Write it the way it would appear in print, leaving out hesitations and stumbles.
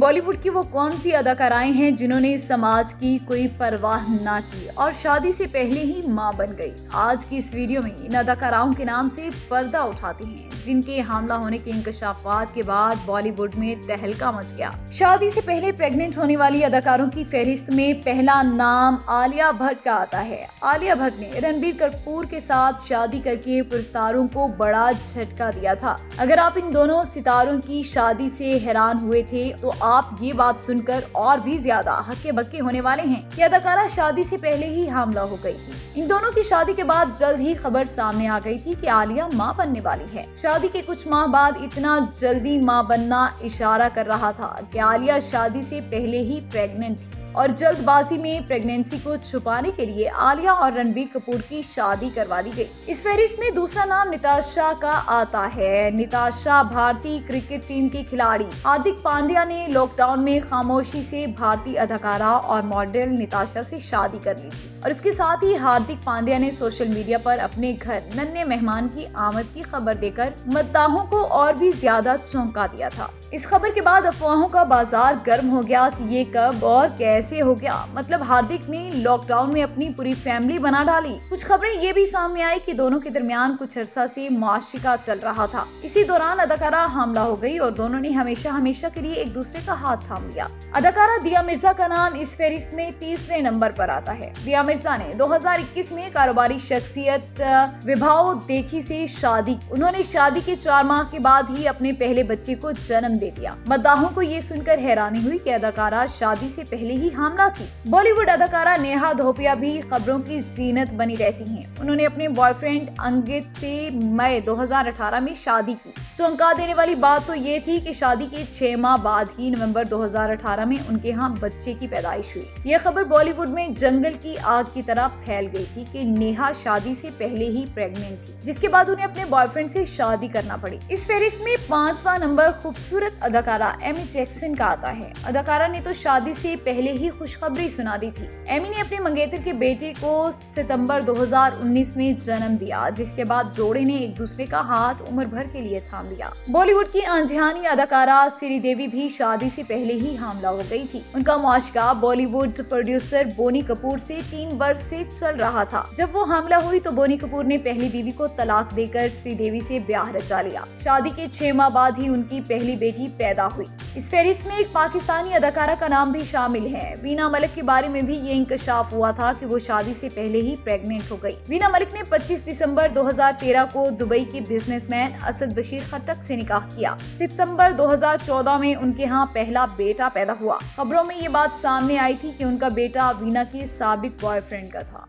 बॉलीवुड की वो कौन सी अदाकाराएं हैं जिन्होंने समाज की कोई परवाह ना की और शादी से पहले ही मां बन गई। आज की इस वीडियो में इन अदाकाराओं के नाम से पर्दा उठाते हैं जिनके हमला होने के इंकशाफात के बाद बॉलीवुड में तहलका मच गया। शादी से पहले प्रेग्नेंट होने वाली अदाकारों की फहरिस्त में पहला नाम आलिया भट्ट का आता है। आलिया भट्ट ने रणबीर कपूर के साथ शादी करके पुरस्कारों को बड़ा झटका दिया था। अगर आप इन दोनों सितारों की शादी से हैरान हुए थे तो आप ये बात सुनकर और भी ज्यादा हक्के बक्के होने वाले हैं कि अदाकारा शादी से पहले ही हामला हो गई थी। इन दोनों की शादी के बाद जल्द ही खबर सामने आ गई थी कि आलिया मां बनने वाली है। शादी के कुछ माह बाद इतना जल्दी मां बनना इशारा कर रहा था कि आलिया शादी से पहले ही प्रेग्नेंट थी और जल्दबाजी में प्रेगनेंसी को छुपाने के लिए आलिया और रणबीर कपूर की शादी करवा दी गई। इस फहरिस्त में दूसरा नाम निताशा का आता है। निताशा भारतीय क्रिकेट टीम की खिलाड़ी हार्दिक पांड्या ने लॉकडाउन में खामोशी से भारतीय अदाकारा और मॉडल निताशा से शादी कर ली थी और इसके साथ ही हार्दिक पांड्या ने सोशल मीडिया पर अपने घर नन्हे मेहमान की आमद की खबर देकर मद्दाहों को और भी ज्यादा चौंका दिया था। इस खबर के बाद अफवाहों का बाजार गर्म हो गया कि ये कब और कैसे हो गया। मतलब हार्दिक ने लॉकडाउन में अपनी पूरी फैमिली बना डाली। कुछ खबरें ये भी सामने आई कि दोनों के दरमियान कुछ अरसा से मुआशिका चल रहा था। इसी दौरान अदाकारा हमला हो गई और दोनों ने हमेशा हमेशा के लिए एक दूसरे का हाथ थाम लिया। अदाकारा दिया मिर्जा का नाम इस फहरिस्त में तीसरे नंबर पर आता है। दिया मिर्जा ने 2021 में कारोबारी शख्सियत विभाव देखी से शादी। उन्होंने शादी के 4 माह के बाद ही अपने पहले बच्चे को जन्म दे दिया। मद्दाहों को ये सुनकर हैरानी हुई कि अदाकारा शादी से पहले ही हामला थी। बॉलीवुड अदाकारा नेहा धोपिया भी खबरों की जीनत बनी रहती हैं। उन्होंने अपने बॉयफ्रेंड अंकित से मई 2018 में शादी की। चौंका देने वाली बात तो ये थी कि शादी के 6 माह बाद ही नवंबर 2018 में उनके यहाँ बच्चे की पैदाइश हुई। यह खबर बॉलीवुड में जंगल की आग की तरह फैल गई थी कि नेहा शादी से पहले ही प्रेग्नेंट थी, जिसके बाद उन्हें अपने बॉयफ्रेंड से शादी करना पड़ी। इस फहरिस्त में 5वां नंबर खूबसूरत अदाकारा एमी जैक्सन का आता है। अदाकारा ने तो शादी से पहले ही खुशखबरी सुना दी थी। एमी ने अपने मंगेतर के बेटे को सितंबर 2019 में जन्म दिया, जिसके बाद जोड़े ने एक दूसरे का हाथ उम्र भर के लिए थाम लिया। बॉलीवुड की अनजानी अदाकारा श्रीदेवी भी शादी से पहले ही हामला हो गई थी। उनका मुआशिका बॉलीवुड प्रोड्यूसर बोनी कपूर से 3 वर्ष से चल रहा था। जब वो हामला हुई तो बोनी कपूर ने पहली बीवी को तलाक देकर श्रीदेवी से ब्याह रचा लिया। शादी के 6 माह बाद ही उनकी पहली बेटी पैदा हुई। इस फहरिस्त में एक पाकिस्तानी अदाकारा का नाम भी शामिल है। वीना मलिक के बारे में भी ये इंकशाफ हुआ था कि वो शादी से पहले ही प्रेग्नेंट हो गई। वीना मलिक ने 25 दिसंबर 2013 को दुबई के बिजनेसमैन असद बशीर खट्टक से निकाह किया। सितंबर 2014 में उनके यहाँ पहला बेटा पैदा हुआ। खबरों में ये बात सामने आई थी कि उनका बेटा वीना के साबिक बॉयफ्रेंड का था।